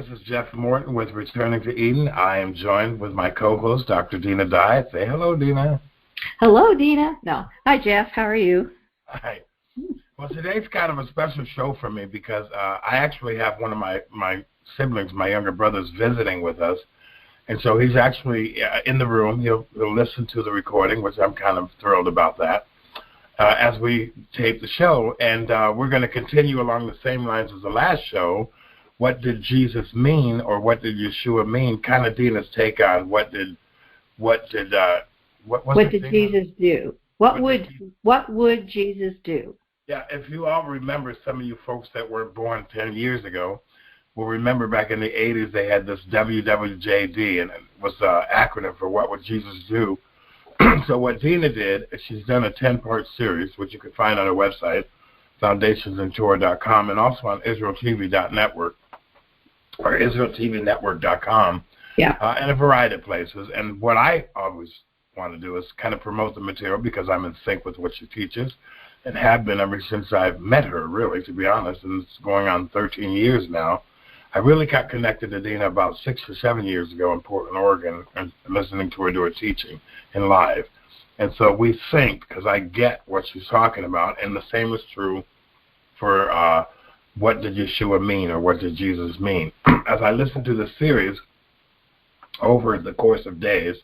This is Jeff Morton with Returning to Eden. I am joined with my co-host, Dr. Dinah Dye. Say hello, Dinah. Hello, Dinah. No. Hi, Jeff. How are you? Hi. Well, today's kind of a special show for me because I actually have one of my siblings, my younger brothers, visiting with us. And so he's actually in the room. He'll listen to the recording, which I'm kind of thrilled about that, as we tape the show. And we're going to continue along the same lines as the last show. What did Jesus mean, or what did Yeshua mean? Kind of Dinah's take on what did Jesus do? What would Jesus do? Yeah, if you all remember, some of you folks that were born 10 years ago will remember back in the 80s they had this WWJD, and it was an acronym for What Would Jesus Do? So what Dinah did is she's done a 10-part series, which you can find on her website, foundationsandtorah.com, and also on IsraelTV.network or IsraelTVNetwork.com, and a variety of places. And what I always want to do is kind of promote the material because I'm in sync with what she teaches and have been ever since I've met her, really, to be honest, and it's going on 13 years now. I really got connected to Dinah about 6 or 7 years ago in Portland, Oregon, and listening to her do her teaching in live. And so we think, because I get what she's talking about, and the same is true for what did Yeshua mean, or what did Jesus mean. As I listened to this series over the course of days,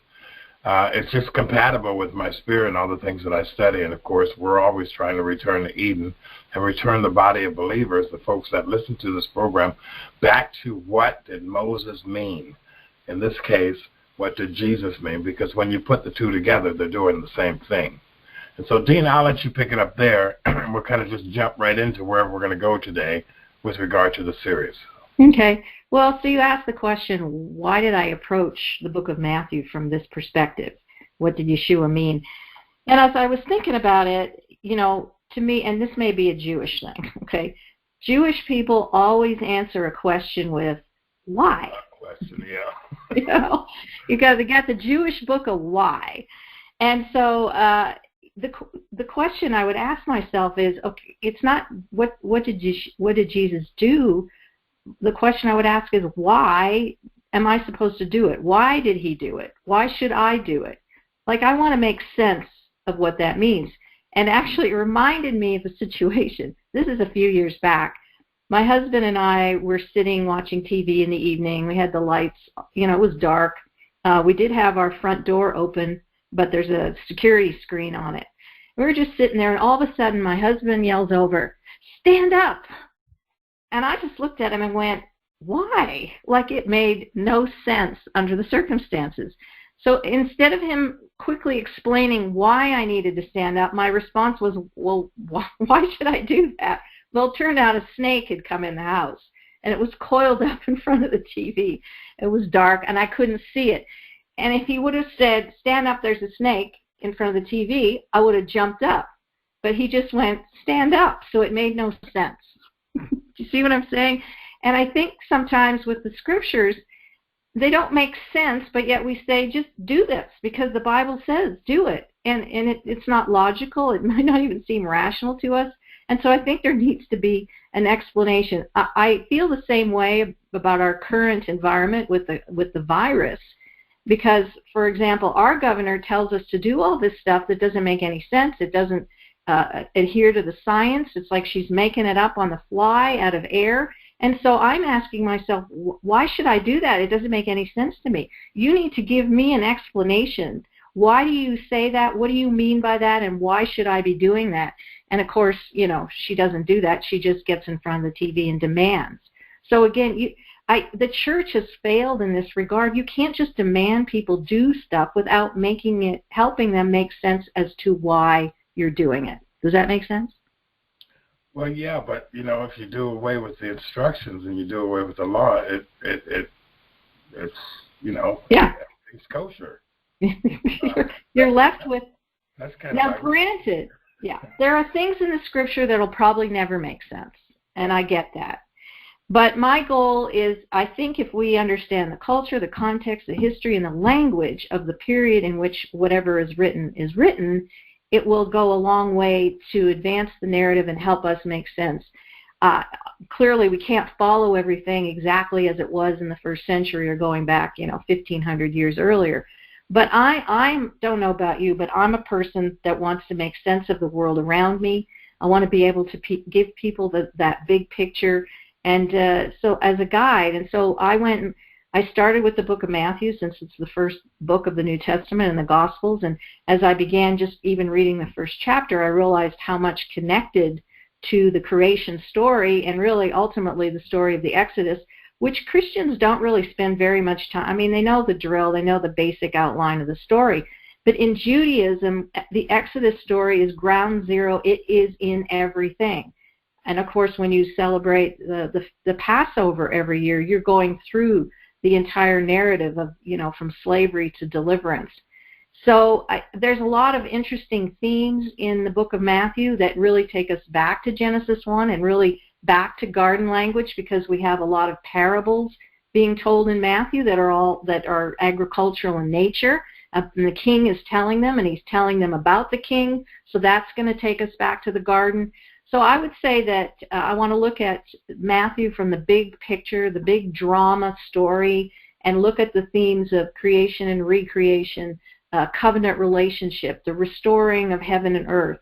it's just compatible with my spirit and all the things that I study. And, of course, we're always trying to return to Eden and return the body of believers, the folks that listen to this program, back to what did Moses mean. In this case, what did Jesus mean? Because when you put the two together, they're doing the same thing. And so, Dinah, I'll let you pick it up there, and we'll kind of just jump right into wherever we're going to go today with regard to the series. Okay. Well, so you asked the question, why did I approach the book of Matthew from this perspective? What did Yeshua mean? And as I was thinking about it, to me, and this may be a Jewish thing, okay? Jewish people always answer a question with, why? Question, yeah. You got the Jewish book of why. And so the question I would ask myself is, okay, it's not what did Jesus do? The question I would ask is, why am I supposed to do it? Why did he do it? Why should I do it? Like, I want to make sense of what that means. And actually, it reminded me of a situation. This is a few years back. My husband and I were sitting watching TV in the evening. We had the lights, it was dark. We did have our front door open, but there's a security screen on it. We were just sitting there, and all of a sudden, my husband yells over, "Stand up!" And I just looked at him and went, why? Like, it made no sense under the circumstances. So instead of him quickly explaining why I needed to stand up, my response was, well, why should I do that? Well, it turned out a snake had come in the house, and it was coiled up in front of the TV. It was dark, and I couldn't see it. And if he would have said, stand up, there's a snake in front of the TV, I would have jumped up. But he just went, stand up, so it made no sense. Do you see what I'm saying? And I think sometimes with the scriptures, they don't make sense, but yet we say, just do this, because the Bible says do it. And it's not logical. It might not even seem rational to us. And so I think there needs to be an explanation. I feel the same way about our current environment with the virus, because, for example, our governor tells us to do all this stuff that doesn't make any sense. It doesn't adhere to the science. It's like she's making it up on the fly out of air. And so I'm asking myself, why should I do that? It doesn't make any sense to me. You need to give me an explanation. Why do you say that? What do you mean by that? And why should I be doing that? And of course, she doesn't do that. She just gets in front of the TV and demands. So again, the church has failed in this regard. You can't just demand people do stuff without helping them make sense as to why you're doing it. Does that make sense? Well, yeah, but if you do away with the instructions and you do away with the law, it's it's kosher. You're left with. That's kind now, of granted, there are things in the scripture that'll probably never make sense, and I get that. But my goal is, I think if we understand the culture, the context, the history, and the language of the period in which whatever is written, it will go a long way to advance the narrative and help us make sense. clearly we can't follow everything exactly as it was in the first century or going back, 1,500 years earlier. But I don't know about you, but I'm a person that wants to make sense of the world around me. I want to be able to give people that big picture, and so as a guide. And so I started with the book of Matthew, since it's the first book of the New Testament and the Gospels. And as I began just even reading the first chapter, I realized how much connected to the creation story and really ultimately the story of the Exodus, which Christians don't really spend very much time. I mean, they know the drill, they know the basic outline of the story. But in Judaism, the Exodus story is ground zero. It is in everything. And of course, when you celebrate the Passover every year, you're going through the entire narrative of, from slavery to deliverance. So there's a lot of interesting themes in the book of Matthew that really take us back to Genesis 1 and really back to garden language, because we have a lot of parables being told in Matthew that are agricultural in nature. And the king is telling them, and he's telling them about the king. So that's going to take us back to the garden. So I would say that I want to look at Matthew from the big picture, the big drama story, and look at the themes of creation and recreation, covenant relationship, the restoring of heaven and earth,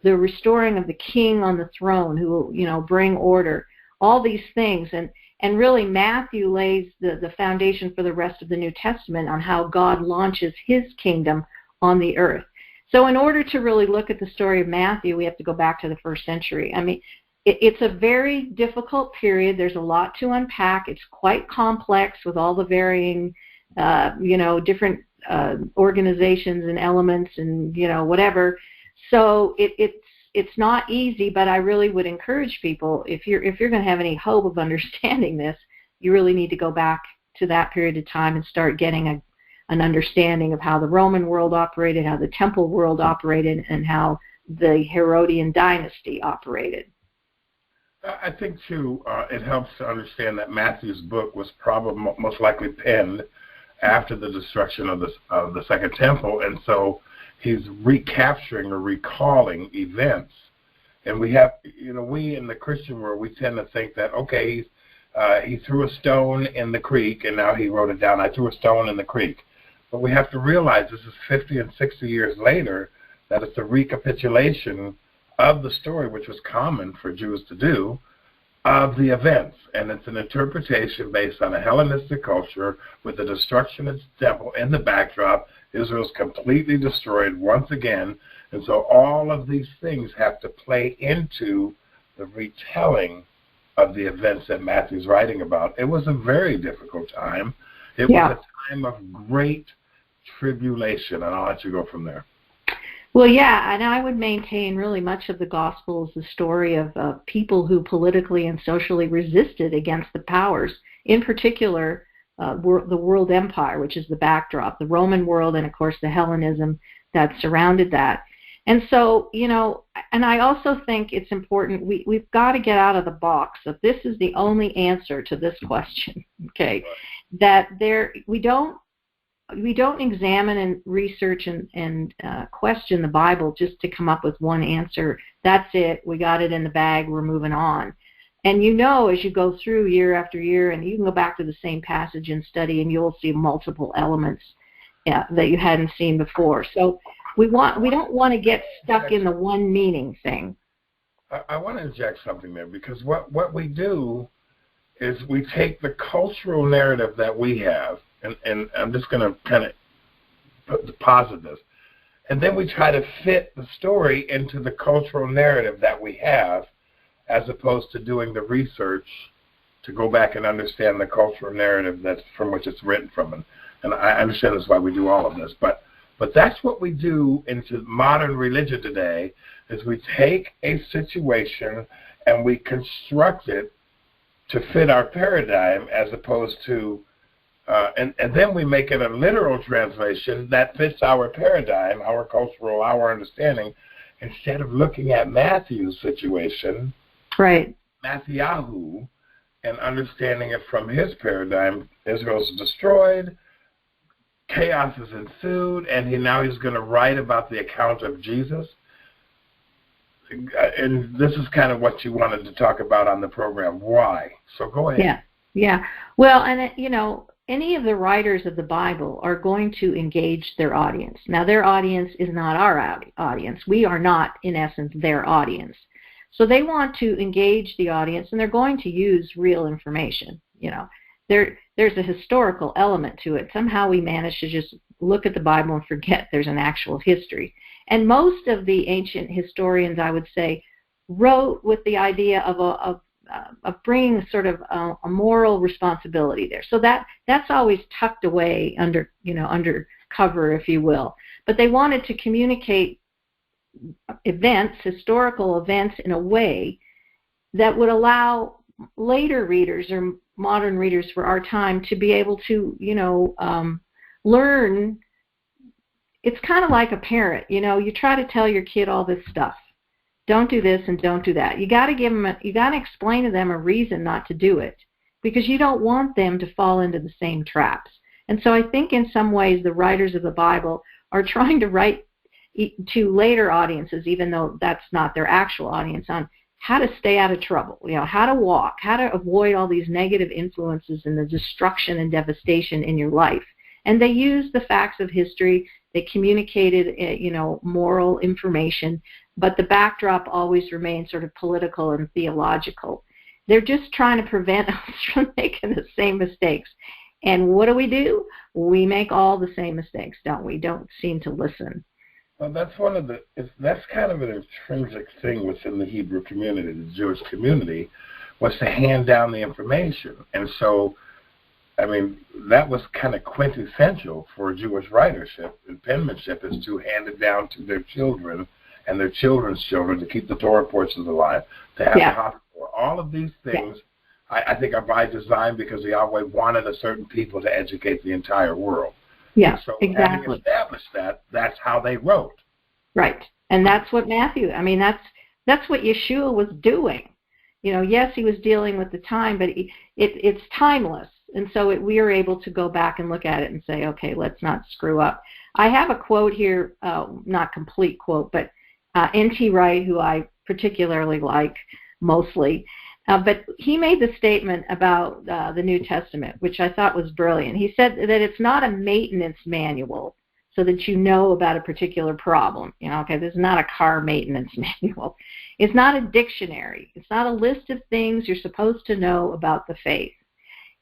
the restoring of the king on the throne who will, bring order, all these things. And really Matthew lays the foundation for the rest of the New Testament on how God launches his kingdom on the earth. So in order to really look at the story of Matthew, we have to go back to the first century. I mean, it's a very difficult period. There's a lot to unpack. It's quite complex with all the varying, different organizations and elements and, whatever. So it's not easy, but I really would encourage people, if you're going to have any hope of understanding this, you really need to go back to that period of time and start getting an understanding of how the Roman world operated, how the temple world operated, and how the Herodian dynasty operated. I think, too, it helps to understand that Matthew's book was probably most likely penned after the destruction of the Second Temple, and so he's recapturing or recalling events. And we have, we in the Christian world, we tend to think that, okay, he threw a stone in the creek, and now he wrote it down. I threw a stone in the creek. But we have to realize this is 50 and 60 years later, that it's a recapitulation of the story, which was common for Jews to do, of the events. And it's an interpretation based on a Hellenistic culture with the destruction of the temple in the backdrop. Israel's completely destroyed once again. And so all of these things have to play into the retelling of the events that Matthew's writing about. It was a very difficult time. It was a time of great tribulation, and I'll let you go from there. Well, yeah, and I would maintain really much of the gospel is the story of people who politically and socially resisted against the powers, in particular the world empire, which is the backdrop, the Roman world, and of course the Hellenism that surrounded that. And so, and I also think it's important, we've got to get out of the box that this is the only answer to this question, okay? That we don't examine and research and question the Bible just to come up with one answer. That's it. We got it in the bag. We're moving on. And as you go through year after year, and you can go back to the same passage and study, and you'll see multiple elements that you hadn't seen before. So we don't want to get stuck in the one meaning thing. I want to inject something there, because what we do is we take the cultural narrative that we have, and I'm just going to kind of posit this, and then we try to fit the story into the cultural narrative that we have, as opposed to doing the research to go back and understand the cultural narrative that's from which it's written from. And I understand that's why we do all of this, but that's what we do into modern religion today, is we take a situation and we construct it to fit our paradigm, as opposed to, and then we make it a literal translation that fits our paradigm, our cultural, our understanding, instead of looking at Matthew's situation, right, Matthew, and understanding it from his paradigm. Israel's destroyed, chaos has ensued, and now he's going to write about the account of Jesus. and this is kind of what you wanted to talk about on the program, why. So go ahead. Yeah. Well, and, any of the writers of the Bible are going to engage their audience. Now, their audience is not our audience. We are not, in essence, their audience. So they want to engage the audience, and they're going to use real information. There's a historical element to it. Somehow we manage to just look at the Bible and forget there's an actual history. And most of the ancient historians, I would say, wrote with the idea of bringing sort of a moral responsibility there. So that's always tucked away under cover, if you will. But they wanted to communicate historical events, in a way that would allow later readers or modern readers for our time to be able to, learn. It's kind of like a parent. You try to tell your kid all this stuff. Don't do this and don't do that. You got to explain to them a reason not to do it, because you don't want them to fall into the same traps. And so I think in some ways the writers of the Bible are trying to write to later audiences, even though that's not their actual audience, on how to stay out of trouble, how to walk, how to avoid all these negative influences and the destruction and devastation in your life. And they used the facts of history. They communicated, moral information, but the backdrop always remained sort of political and theological. They're just trying to prevent us from making the same mistakes. And what do? We make all the same mistakes, don't we? Don't seem to listen. Well, that's that's kind of an intrinsic thing within the Hebrew community, the Jewish community, was to hand down the information. And so, that was kind of quintessential for Jewish writership and penmanship, is to hand it down to their children and their children's children, to keep the Torah portions alive, to have the hospital. All of these things, I think, are by design, because Yahweh wanted a certain people to educate the entire world. Yeah, so exactly. Having established that, that's how they wrote. Right, and that's what Matthew. That's what Yeshua was doing. Yes, he was dealing with the time, but it's timeless, and so we are able to go back and look at it and say, okay, let's not screw up. I have a quote here, not complete quote, but N.T. Wright, who I particularly like mostly. But he made the statement about the New Testament, which I thought was brilliant. He said that it's not a maintenance manual so that you know about a particular problem. This is not a car maintenance manual. It's not a dictionary. It's not a list of things you're supposed to know about the faith.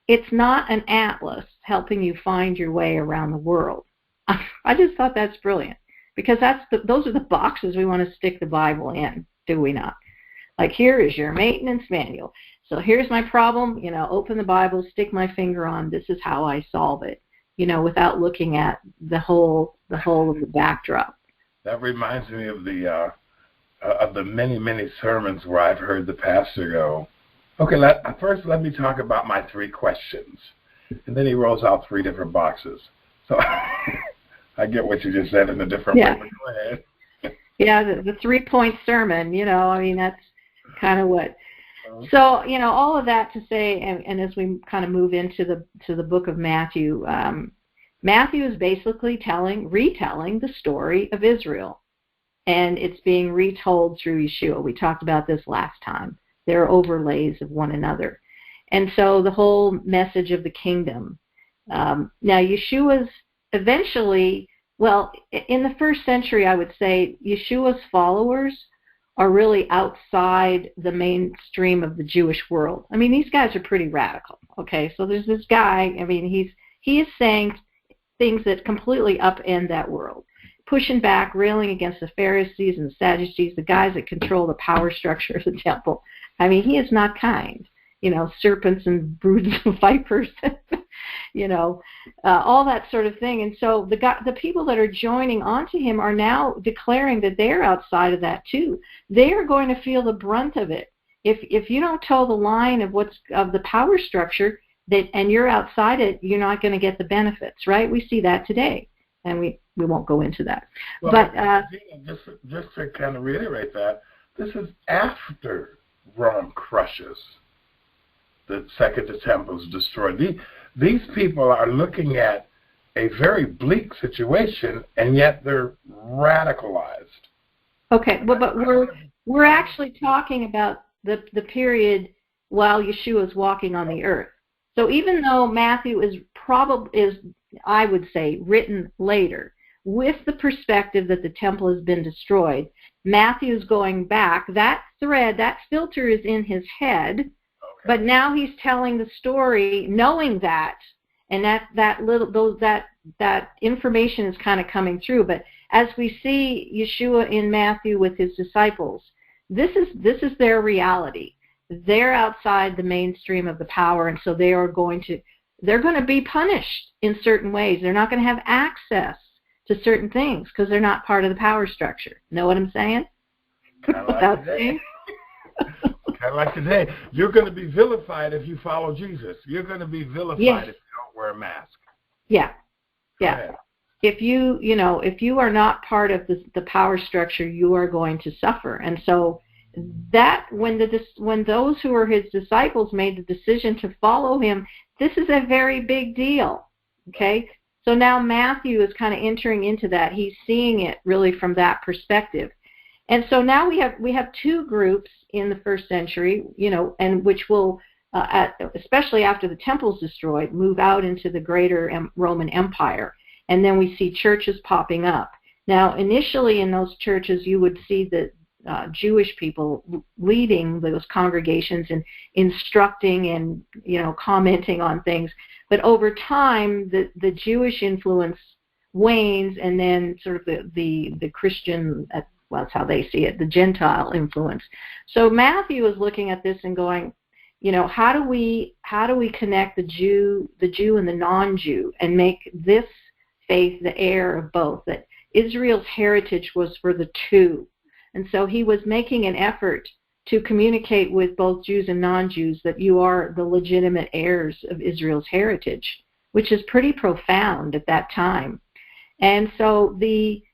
It's not an atlas helping you find your way around the world. I just thought that's brilliant, because those are the boxes we want to stick the Bible in, do we not? Like, here is your maintenance manual. So here's my problem, open the Bible, stick my finger on, this is how I solve it, without looking at the whole of the backdrop. That reminds me of the many, many sermons where I've heard the pastor go, okay, first let me talk about my 3 questions. And then he rolls out 3 different boxes. So I get what you just said in a different way, but go ahead. Yeah, the 3-point sermon, that's kind of what. So, all of that to say, and as we kind of move into the book of Matthew, Matthew is basically retelling the story of Israel, and it's being retold through Yeshua. We talked about this last time. There are overlays of one another, and so the whole message of the kingdom. Now, Yeshua's eventually, in the first century, I would say Yeshua's followers are really outside the mainstream of the Jewish world. These guys are pretty radical, okay? So there's this guy, he is saying things that completely upend that world, pushing back, railing against the Pharisees and the Sadducees, the guys that control the power structure of the temple. He is not kind. Serpents and broods of vipers, all that sort of thing. And so the people that are joining onto him are now declaring that they're outside of that too. They are going to feel the brunt of it. If you don't toe the line of the power structure, and you're outside it, you're not going to get the benefits, right? We see that today, and we won't go into that. Well, but just to kind of reiterate that, this is after Rome crushes. The second temple is destroyed. These people are looking at a very bleak situation, and yet they're radicalized. Okay, but We're actually talking about the period while Yeshua is walking on the earth. So even though Matthew is I would say, written later, with the perspective that the temple has been destroyed, Matthew's going back. That thread, that filter is in his head, okay. But now he's telling the story knowing that, and that information is kind of coming through. But as we see Yeshua in Matthew with his disciples, this is their reality. They're outside the mainstream of the power, and so they're going to be punished in certain ways. They're not going to have access to certain things because they're not part of the power structure. Know what I'm saying? Kind of like today. You're going to be vilified if you follow Jesus. You're going to be vilified if you don't wear a mask. Yeah. If you are not part of the power structure, you are going to suffer. And so that when those who were his disciples made the decision to follow him, this is a very big deal. Okay? So now Matthew is kind of entering into that. He's seeing it really from that perspective. And so now we have two groups in the first century, and which will, especially after the temple's destroyed, move out into the greater Roman Empire. And then we see churches popping up. Now, initially in those churches, you would see the Jewish people leading those congregations and instructing and, commenting on things. But over time, the Jewish influence wanes, and then sort of the Christian, well, that's how they see it, the Gentile influence. So Matthew is looking at this and going, how do we connect the Jew and the non-Jew and make this faith the heir of both? That Israel's heritage was for the two. And so he was making an effort to communicate with both Jews and non-Jews that you are the legitimate heirs of Israel's heritage, which is pretty profound at that time. And so the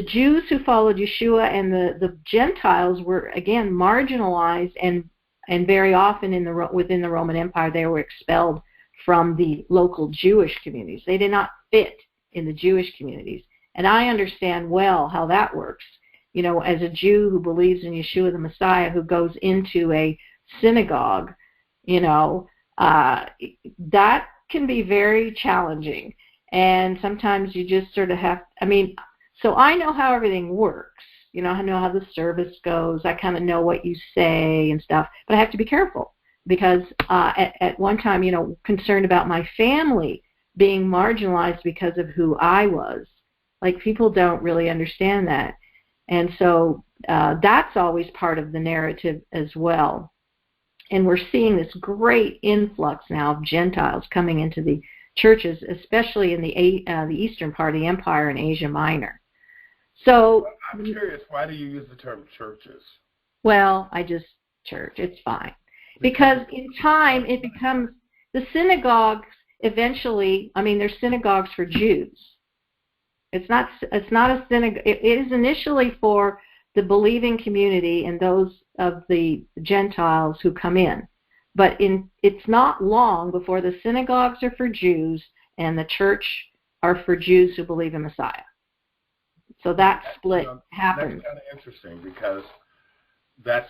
Jews who followed Yeshua and the Gentiles were, again, marginalized, and very often within the Roman Empire they were expelled from the local Jewish communities. They did not fit in the Jewish communities. And I understand well how that works. As a Jew who believes in Yeshua the Messiah, who goes into a synagogue, that can be very challenging. And sometimes you just sort of so I know how everything works. I know how the service goes. I kind of know what you say and stuff. But I have to be careful because at one time, concerned about my family being marginalized because of who I was. Like, people don't really understand that. And so that's always part of the narrative as well. And we're seeing this great influx now of Gentiles coming into the churches, especially in the eastern part of the empire in Asia Minor. So I'm curious, why do you use the term churches? Well, church, it's fine. Because in time it becomes the synagogues eventually, they're synagogues for Jews. It's not a synagogue. It is initially for the believing community and those of the Gentiles who come in. But it's not long before the synagogues are for Jews and the church are for Jews who believe in Messiah. So that split happens. That's kind of interesting because that's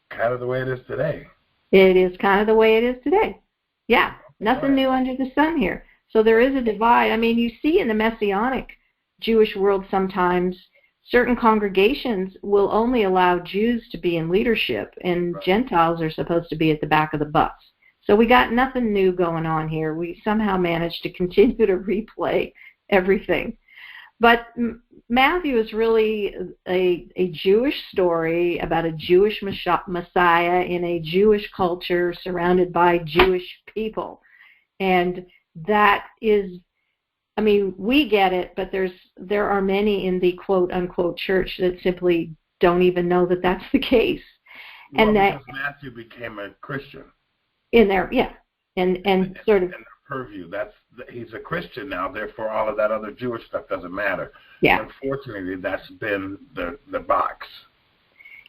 kind of the way it is today. It is kind of the way it is today. Yeah, nothing new under the sun here. So there is a divide. You see in the Messianic Jewish world sometimes certain congregations will only allow Jews to be in leadership, and Gentiles are supposed to be at the back of the bus. So we got nothing new going on here. We somehow managed to continue to replay everything. But Matthew is really a Jewish story about a Jewish Messiah in a Jewish culture surrounded by Jewish people. And that is, we get it, but there are many in the quote-unquote church that simply don't even know that that's the case. Well, and that Matthew became a Christian. In there, yeah. And sort of... In their purview, he's a Christian now, therefore all of that other Jewish stuff doesn't matter. Yeah. Unfortunately, that's been the box.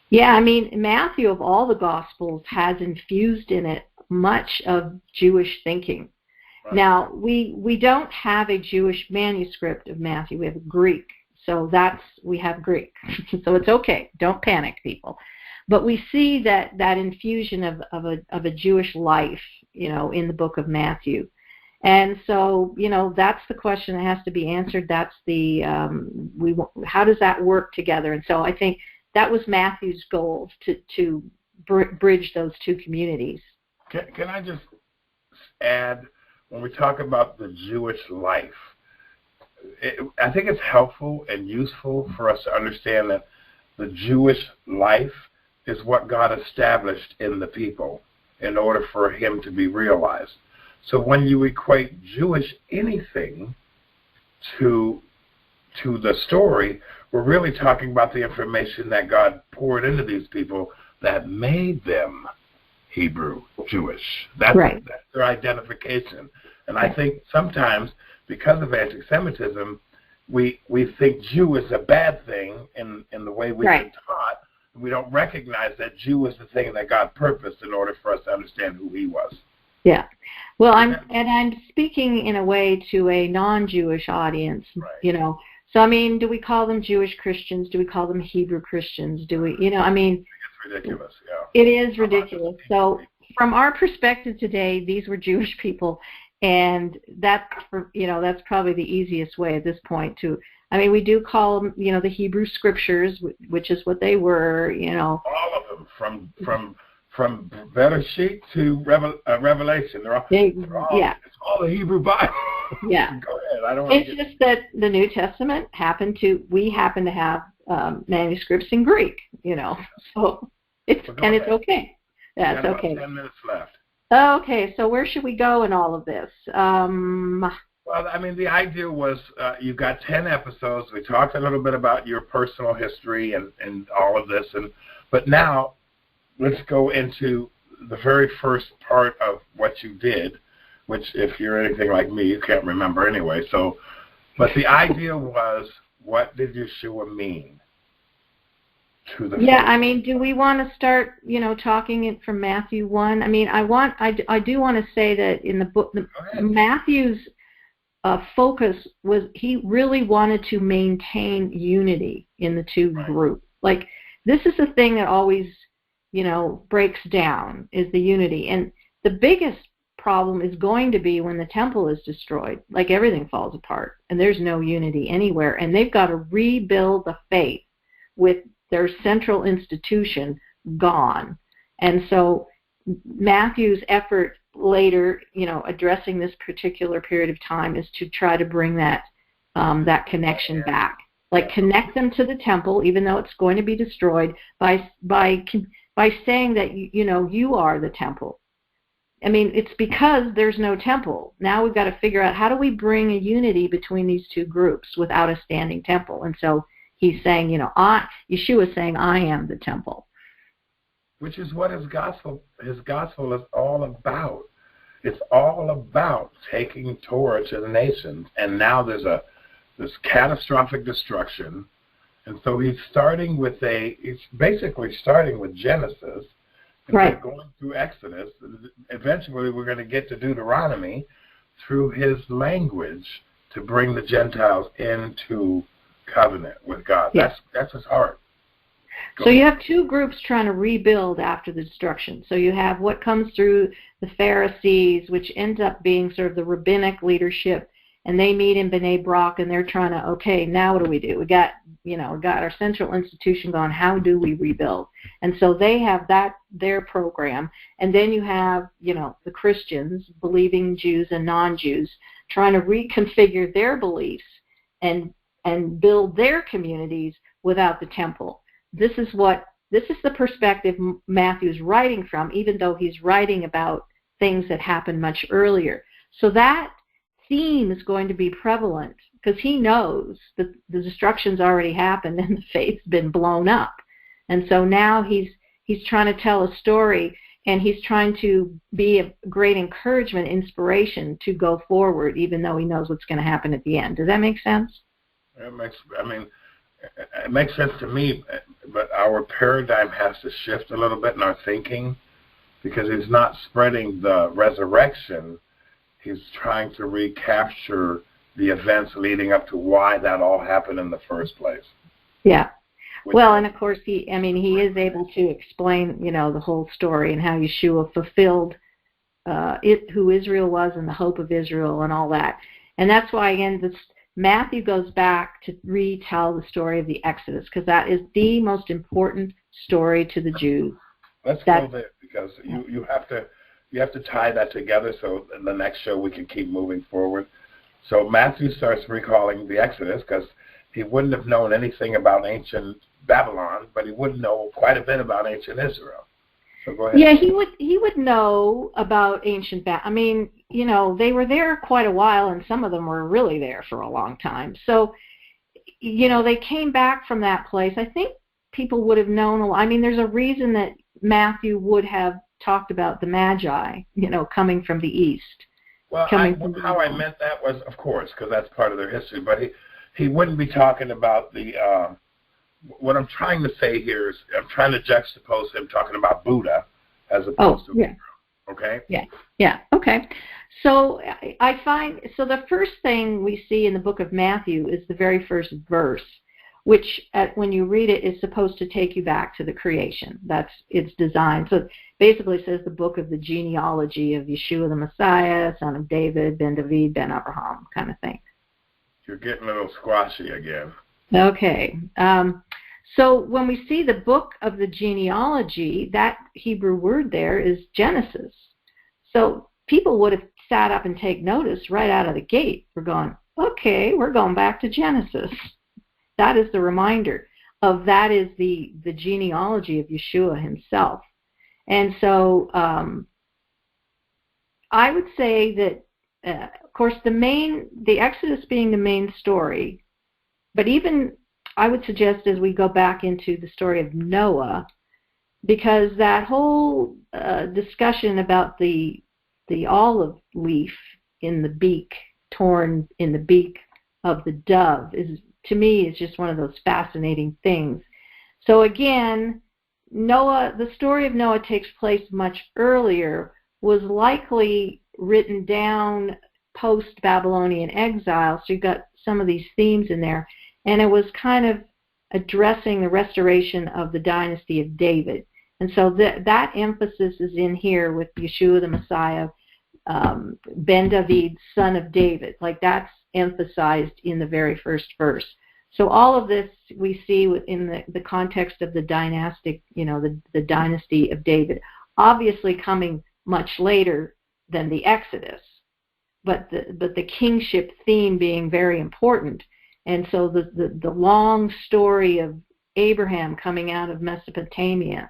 Yeah, Matthew, of all the Gospels, has infused in it much of Jewish thinking. Right. Now, we don't have a Jewish manuscript of Matthew. We have a Greek So we have Greek. So it's okay. Don't panic, people. But we see that infusion of a Jewish life, in the book of Matthew. And so, that's the question that has to be answered. That's how does that work together? And so I think that was Matthew's goal, to bridge those two communities. Can I just add, when we talk about the Jewish life, I think it's helpful and useful for us to understand that the Jewish life is what God established in the people in order for him to be realized. So when you equate Jewish anything to the story, we're really talking about the information that God poured into these people that made them Hebrew, Jewish. That's their identification. And I think sometimes, because of anti-Semitism, we think Jew is a bad thing in the way we've been taught. We don't recognize that Jew is the thing that God purposed in order for us to understand who he was. Yeah. Well, I'm speaking in a way to a non-Jewish audience, So, I mean, do we call them Jewish Christians? Do we call them Hebrew Christians? Do we, It's ridiculous, yeah. It is ridiculous. So, from our perspective today, these were Jewish people, and that's probably the easiest way at this point to. I mean, we do call them, the Hebrew Scriptures, which is what they were, All of them, from Bereshit to Revelation. They're all, it's all the Hebrew Bible. Yeah. Go ahead. It's just that the New Testament we happen to have manuscripts in Greek, So it's okay. Yeah, it's okay. 10 minutes left. Okay, so where should we go in all of this? Well, I mean, the idea was you've got 10 episodes. We talked a little bit about your personal history and all of this, but now let's go into the very first part of what you did, which, if you're anything like me, you can't remember anyway. So, but the idea was, what did Yeshua mean to the? Yeah, I mean, do we want to start, talking it from Matthew 1? I mean, I do want to say that in the book, Matthew's focus was he really wanted to maintain unity in the two groups. Like, this is the thing that always, breaks down, is the unity. And the biggest problem is going to be when the temple is destroyed, like everything falls apart and there's no unity anywhere, and they've got to rebuild the faith with their central institution gone. And so Matthew's effort later, addressing this particular period of time, is to try to bring that connection back, like connect them to the temple, even though it's going to be destroyed, by saying that you are the temple. I mean, it's because there's no temple. Now we've got to figure out, how do we bring a unity between these two groups without a standing temple? And so he's saying, Yeshua is saying, I am the temple. Which is what his gospel is all about. It's all about taking Torah to the nations. And now there's this catastrophic destruction. And so he's basically starting with Genesis. And going through Exodus. Eventually we're going to get to Deuteronomy through his language to bring the Gentiles into covenant with God. Yes. That's his heart. So you have two groups trying to rebuild after the destruction. So you have what comes through the Pharisees, which ends up being sort of the rabbinic leadership, and they meet in B'nai Brak, and they're trying to, okay, now what do? We got our central institution going. How do we rebuild? And so they have their program, and then you have, the Christians, believing Jews and non-Jews, trying to reconfigure their beliefs and build their communities without the temple. This is the perspective Matthew's writing from, even though he's writing about things that happened much earlier. So that theme is going to be prevalent, because he knows that the destruction's already happened and the faith's been blown up. And so now he's trying to tell a story, and he's trying to be a great encouragement, inspiration to go forward, even though he knows what's going to happen at the end. Does that make sense? It makes sense to me, but our paradigm has to shift a little bit in our thinking, because he's not spreading the resurrection. He's trying to recapture the events leading up to why that all happened in the first place. Yeah. Well, and of course, he is able to explain, the whole story and how Yeshua fulfilled who Israel was and the hope of Israel and all that. And that's why, again, Matthew goes back to retell the story of the Exodus, because that is the most important story to the Jews. Let's go there, because you have to tie that together so in the next show we can keep moving forward. So Matthew starts recalling the Exodus because he wouldn't have known anything about ancient Babylon, but he would know quite a bit about ancient Israel. So go ahead. Yeah, he would know about ancient Babylon. They were there quite a while, and some of them were really there for a long time. So, they came back from that place. I think people would have known. There's a reason that Matthew would have talked about the Magi, coming from the east. Well, how I meant that was, of course, because that's part of their history, but he wouldn't be talking about the, what I'm trying to say here is I'm trying to juxtapose him talking about Buddha as opposed to Israel, okay? Yeah, okay. So I find, the first thing we see in the book of Matthew is the very first verse, which when you read it is supposed to take you back to the creation. That's its design. So it basically says the book of the genealogy of Yeshua the Messiah, son of David, ben David, ben Abraham, kind of thing. You're getting a little squashy again. Okay. So when we see the book of the genealogy, that Hebrew word there is Genesis. So people would have sat up and take notice right out of the gate. We're going, okay, we're going back to Genesis. That is the reminder of that is the genealogy of Yeshua himself. And so I would say that, of course, the Exodus being the main story, but even I would suggest as we go back into the story of Noah, because that whole discussion about the olive leaf in the beak, torn in the beak of the dove, to me is just one of those fascinating things. So again, the story of Noah takes place much earlier, was likely written down post-Babylonian exile, so you've got some of these themes in there, and it was kind of addressing the restoration of the dynasty of David. And so that emphasis is in here with Yeshua the Messiah, Ben David, son of David. Like that's emphasized in the very first verse. So all of this we see in the context of the dynastic, the dynasty of David, obviously coming much later than the Exodus, but the kingship theme being very important. And so the long story of Abraham coming out of Mesopotamia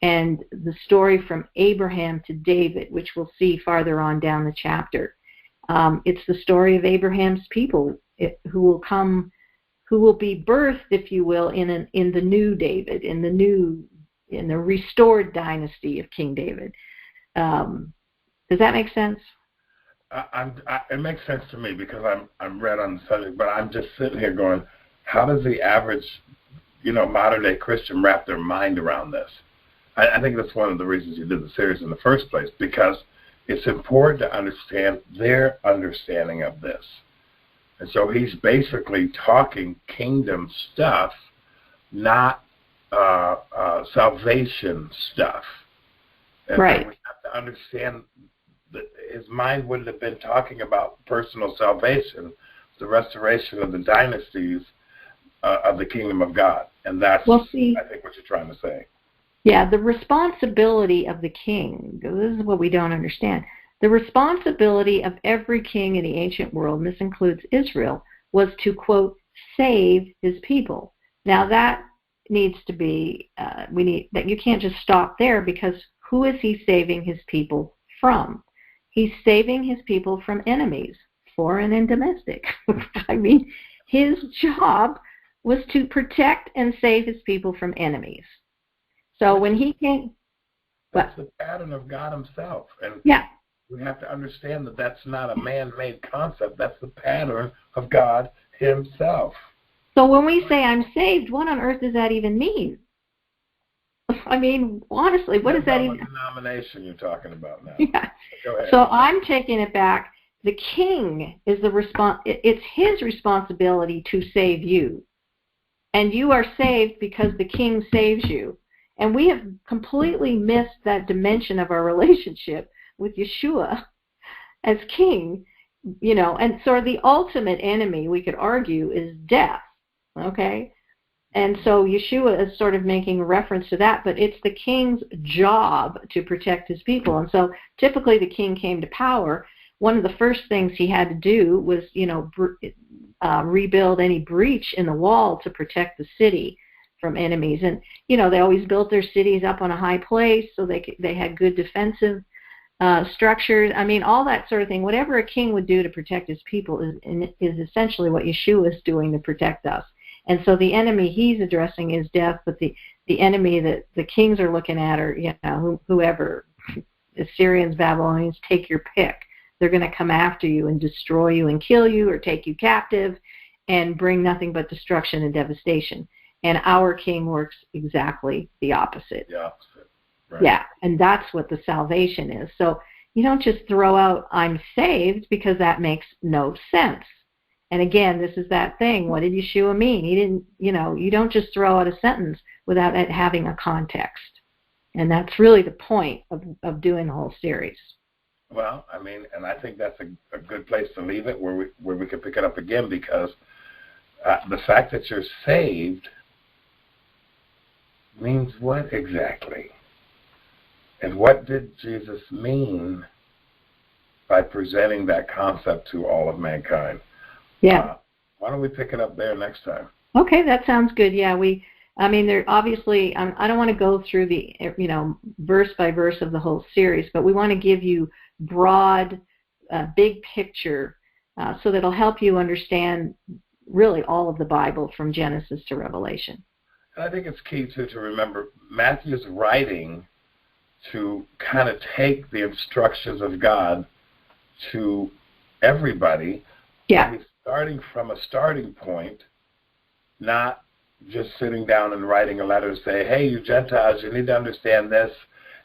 and the story from Abraham to David, which we'll see farther on down the chapter. It's the story of Abraham's people who will be birthed, if you will, in the new David, in the restored dynasty of King David. Does that make sense? It makes sense to me because I'm read on the subject, but I'm just sitting here going, how does the average, modern day Christian wrap their mind around this? I think that's one of the reasons you did the series in the first place, because it's important to understand their understanding of this. And so he's basically talking kingdom stuff, not salvation stuff. And right. So we have to understand that his mind wouldn't have been talking about personal salvation, the restoration of the dynasties of the kingdom of God. And that's, I think, what you're trying to say. Yeah, the responsibility of the king, this is what we don't understand. The responsibility of every king in the ancient world, and this includes Israel, was to, quote, save his people. Now that needs to be, that you can't just stop there, because who is he saving his people from? He's saving his people from enemies, foreign and domestic. His job was to protect and save his people from enemies. So when he came... That's the pattern of God himself. And yeah. We have to understand that that's not a man-made concept. That's the pattern of God himself. So when we say I'm saved, what on earth does that even mean? Honestly, what does that even... What denomination you're talking about now? Yeah. Go ahead. So I'm taking it back the king is it's his responsibility to save you. And you are saved because the king saves you. And we have completely missed that dimension of our relationship with Yeshua as king, and so the ultimate enemy, we could argue, is death, okay? And so Yeshua is sort of making reference to that, but it's the king's job to protect his people. And so typically the king came to power. One of the first things he had to do was, rebuild any breach in the wall to protect the city from enemies. And, they always built their cities up on a high place, so they had good defensive structures. I mean, all that sort of thing. Whatever a king would do to protect his people is essentially what Yeshua is doing to protect us. And so the enemy he's addressing is death, but the enemy that the kings are looking at are, whoever, Assyrians, Babylonians, take your pick. They're going to come after you and destroy you and kill you or take you captive and bring nothing but destruction and devastation. And our king works exactly the opposite. The opposite. Right. Yeah, and that's what the salvation is. So you don't just throw out, I'm saved, because that makes no sense. And again, this is that thing. What did Yeshua mean? He didn't, you don't just throw out a sentence without it having a context. And that's really the point of doing the whole series. Well, I mean, and I think that's a good place to leave it, where we can pick it up again, because the fact that you're saved means what exactly? And what did Jesus mean by presenting that concept to all of mankind? Yeah. Why don't we pick it up there next time? Okay, that sounds good. Yeah, there obviously, I don't want to go through the, verse by verse of the whole series, but we want to give you broad, big picture, so that it'll help you understand really all of the Bible from Genesis to Revelation. And I think it's key to remember Matthew's writing to kind of take the instructions of God to everybody. Yeah. And he's starting from a starting point, not just sitting down and writing a letter and say, hey, you Gentiles, you need to understand this,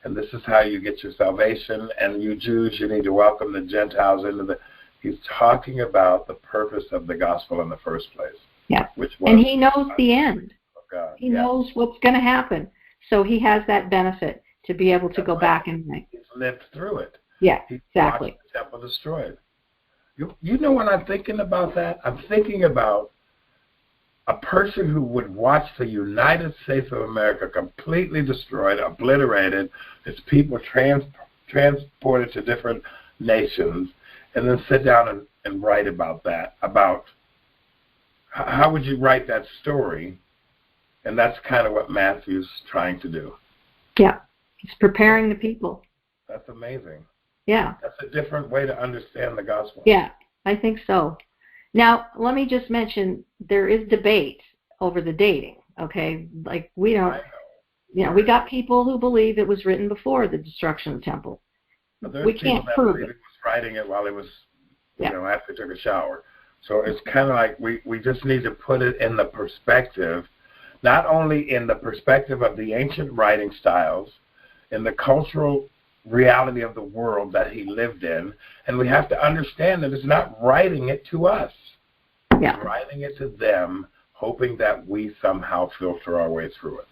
and this is how you get your salvation, and you Jews, you need to welcome the Gentiles into the... He's talking about the purpose of the gospel in the first place. Yeah. Which was, and he knows the end. God. He knows what's going to happen. So he has that benefit to be able to go back and... He's lived through it. Yeah, He exactly. watched the temple destroyed. You know what I'm thinking about that? I'm thinking about a person who would watch the United States of America completely destroyed, obliterated, its people transported to different nations, and then sit down and write about that. About how would you write that story? And that's kind of what Matthew's trying to do. Yeah, he's preparing the people. That's amazing. Yeah. That's a different way to understand the gospel. Yeah, I think so. Now, let me just mention, there is debate over the dating, okay? Like, we don't, we got people who believe it was written before the destruction of the temple. We can't prove it. He was writing it while he was, after he took a shower. So it's kind of like we just need to put it in the perspective, not only in the perspective of the ancient writing styles, in the cultural reality of the world that he lived in, and we have to understand that it's not writing it to us. Yeah. It's writing it to them, hoping that we somehow filter our way through it.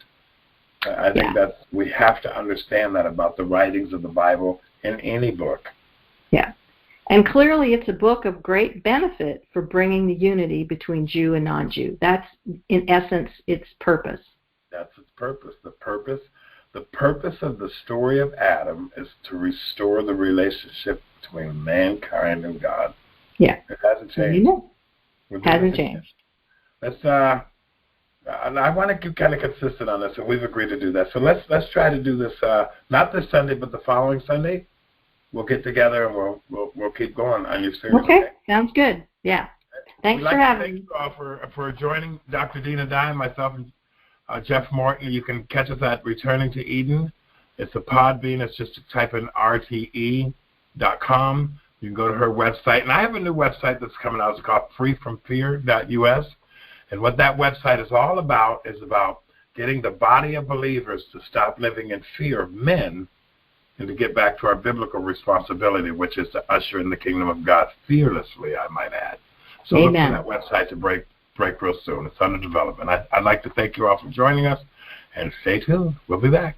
I think that we have to understand that about the writings of the Bible in any book. Yeah. And clearly it's a book of great benefit for bringing the unity between Jew and non-Jew. That's, in essence, its purpose. That's its purpose. The purpose of the story of Adam is to restore the relationship between mankind and God. Yeah. It hasn't changed. It hasn't changed. Let's I want to keep kind of consistent on this, and we've agreed to do that. So let's try to do this not this Sunday, but the following Sunday. We'll get together and we'll keep going on your series. Okay, sounds good. Yeah. Thanks for having me. Thank you all for joining Dr. Dinah Dye, myself, and Jeff Morton. You can catch us at Returning to Eden. It's a Podbean. It's just to type in rte.com. You can go to her website. And I have a new website that's coming out. It's called freefromfear.us. And what that website is all about is about getting the body of believers to stop living in fear of men and to get back to our biblical responsibility, which is to usher in the kingdom of God fearlessly, I might add. So Amen. Look for that website to break real soon. It's under development. I'd like to thank you all for joining us, and stay tuned. We'll be back.